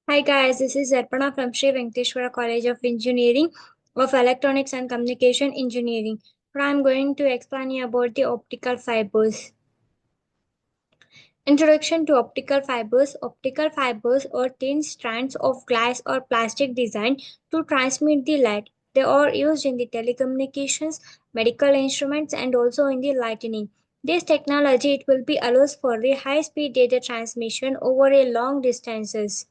Hi guys, this is Arpana from Sri Venkateshwara College of Engineering of Electronics and Communication Engineering. Now I'm going to explain you about the optical fibers. Introduction to optical fibers. Optical fibers are thin strands of glass or plastic designed to transmit the light. They are used in the telecommunications, medical instruments, and also in the lighting. This technology it will be allows for the high speed data transmission over a long distances.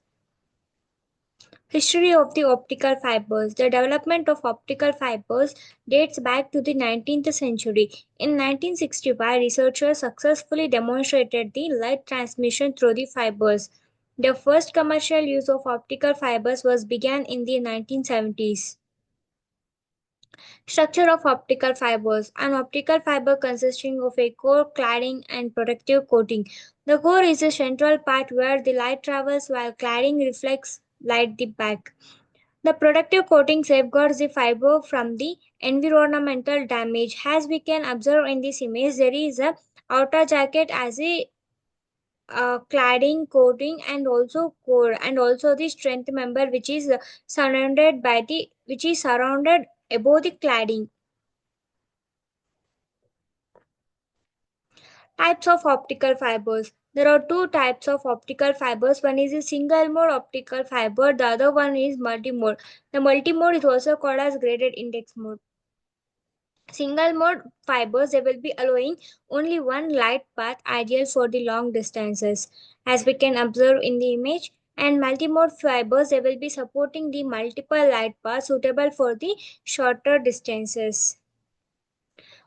History of the optical fibers. The development of optical fibers dates back to the 19th century. In 1965, researchers successfully demonstrated the light transmission through the fibers. The first commercial use of optical fibers was began in the 1970s. Structure of optical fibers. An optical fiber consisting of a core, cladding, and protective coating. The core is the central part where the light travels while cladding reflects light the back. The protective coating safeguards the fiber from the environmental damage. As we can observe in this image, there is a outer jacket as a cladding coating and also core and also the strength member which is surrounded above the cladding. Types of optical fibers. There are two types of optical fibers. One is a single mode optical fiber, the other one is multimode. The multimode is also called as graded index mode. Single mode fibers they will be allowing only one light path ideal for the long distances as we can observe in the image, and multimode fibers they will be supporting the multiple light paths suitable for the shorter distances.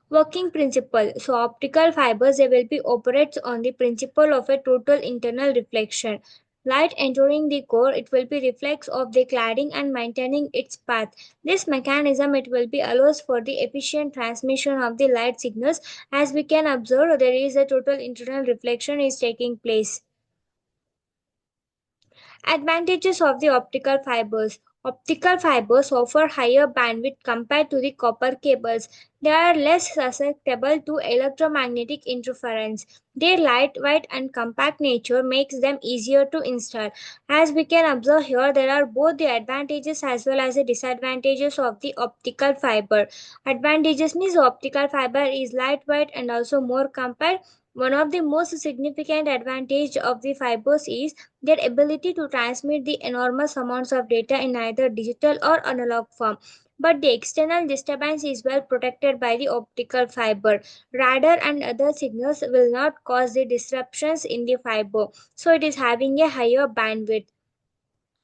Working principle. So optical fibers they will be operates on the principle of a total internal reflection. Light entering the core, it will be reflects of the cladding and maintaining its path. This mechanism it will be allows for the efficient transmission of the light signals. As we can observe, there is a total internal reflection is taking place. Advantages of the optical fibers. Optical fibers offer higher bandwidth compared to the copper cables. They are less susceptible to electromagnetic interference. Their lightweight and compact nature makes them easier to install. As we can observe here, there are both the advantages as well as the disadvantages of the optical fiber. Advantages means optical fiber is lightweight and also more compact. One of the most significant advantage of the fibers is their ability to transmit the enormous amounts of data in either digital or analog form. But the external disturbance is well protected by the optical fiber. Radar and other signals will not cause the disruptions in the fiber, so it is having a higher bandwidth.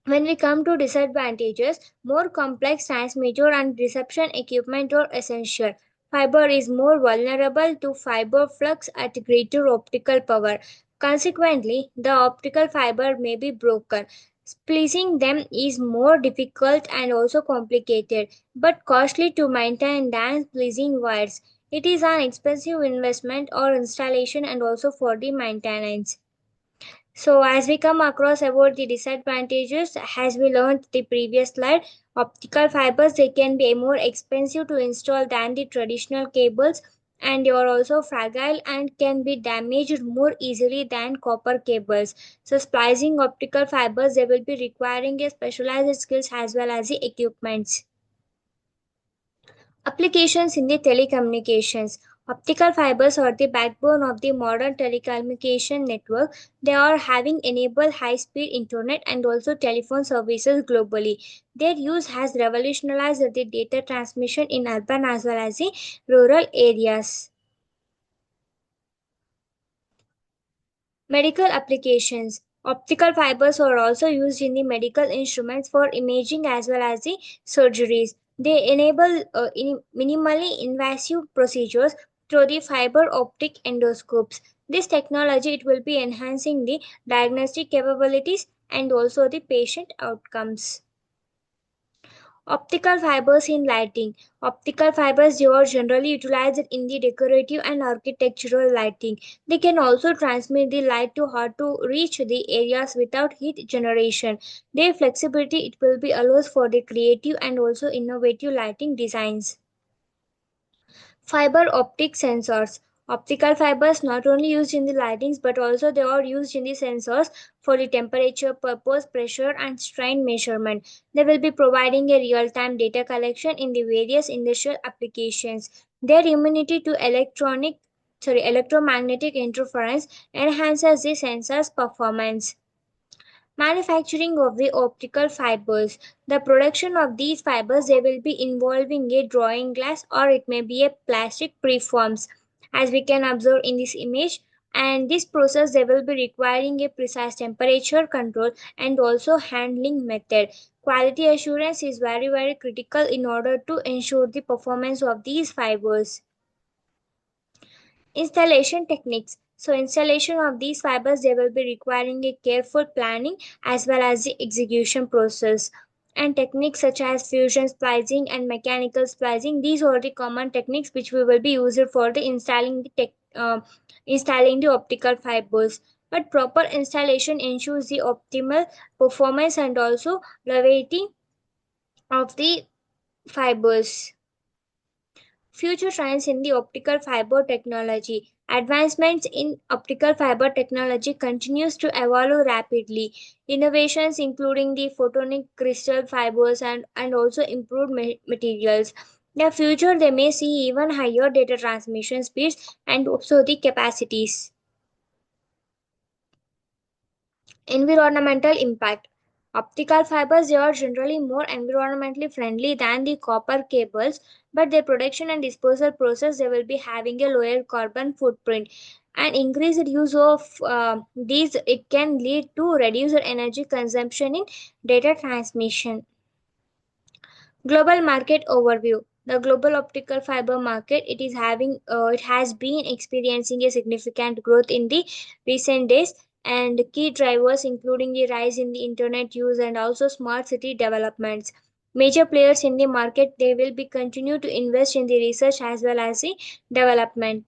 When we come to disadvantages, more complex transmitter and reception equipment are essential. Fiber is more vulnerable to fiber flux at greater optical power. Consequently, the optical fiber may be broken. Splicing them is more difficult and also complicated, but costly to maintain than splicing wires. It is an expensive investment or installation and also for the maintenance. So as we come across about the disadvantages, as we learned the previous slide, optical fibers they can be more expensive to install than the traditional cables, and they are also fragile and can be damaged more easily than copper cables. So splicing optical fibers they will be requiring a specialized skills as well as the equipments. Applications in the telecommunications. Optical fibers are the backbone of the modern telecommunication network. They are having enabled high-speed internet and also telephone services globally. Their use has revolutionized the data transmission in urban as well as the rural areas. Medical applications. Optical fibers are also used in the medical instruments for imaging as well as the surgeries. They enable minimally invasive procedures through the fiber optic endoscopes. This technology it will be enhancing the diagnostic capabilities and also the patient outcomes. Optical fibers in lighting. Optical fibers they are generally utilized in the decorative and architectural lighting. They can also transmit the light to hard to reach the areas without heat generation. Their flexibility it will be allows for the creative and also innovative lighting designs. Fiber optic sensors. Optical fibers not only used in the lightings but also they are used in the sensors for the temperature, purpose, pressure and strain measurement. They will be providing a real-time data collection in the various industrial applications. Their immunity to electromagnetic interference enhances the sensor's performance. Manufacturing of the optical fibers. The production of these fibers they will be involving a drawing glass or it may be a plastic preforms as we can observe in this image, and this process they will be requiring a precise temperature control and also handling method. Quality assurance is very critical in order to ensure the performance of these fibers. Installation techniques. So installation of these fibers they will be requiring a careful planning as well as the execution process. And techniques such as fusion splicing and mechanical splicing, these are the common techniques which we will be used for the installing the optical fibers. But proper installation ensures the optimal performance and also longevity of the fibers. Future trends in the optical fiber technology. Advancements in optical fiber technology continues to evolve rapidly. Innovations including the photonic crystal fibers and also improved materials. In the future, they may see even higher data transmission speeds and also the capacities. Environmental impact. Optical fibers they are generally more environmentally friendly than the copper cables, but their production and disposal process they will be having a lower carbon footprint. And increased use of these it can lead to reduced energy consumption in data transmission. Global market overview. The global optical fiber market it has been experiencing a significant growth in the recent days, and key drivers including the rise in the internet use and also smart city developments. Major players in the market they will be continue to invest in the research as well as the development.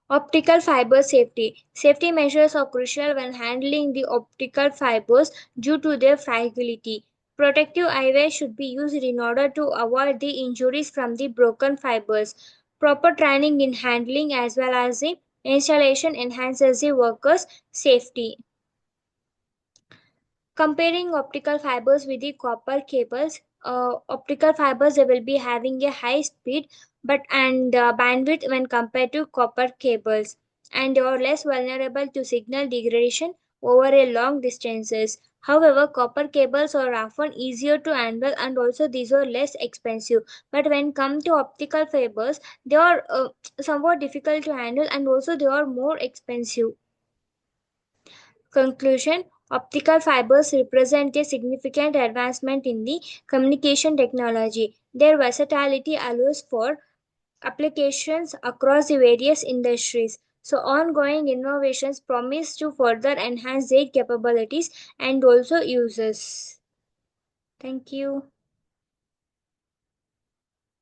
Optical fiber safety. Safety measures are crucial when handling the optical fibers due to their fragility. Protective eyewear should be used in order to avoid the injuries from the broken fibers. Proper training in handling as well as the installation enhances the workers' safety. Comparing optical fibers with the copper cables, optical fibers they will be having a high speed but and bandwidth when compared to copper cables, and they are less vulnerable to signal degradation over a long distances. However, copper cables are often easier to handle and also these are less expensive. But when come to optical fibers, they are somewhat difficult to handle and also they are more expensive. Conclusion. Optical fibers represent a significant advancement in the communication technology. Their versatility allows for applications across the various industries. So, ongoing innovations promise to further enhance their capabilities and also uses. Thank you.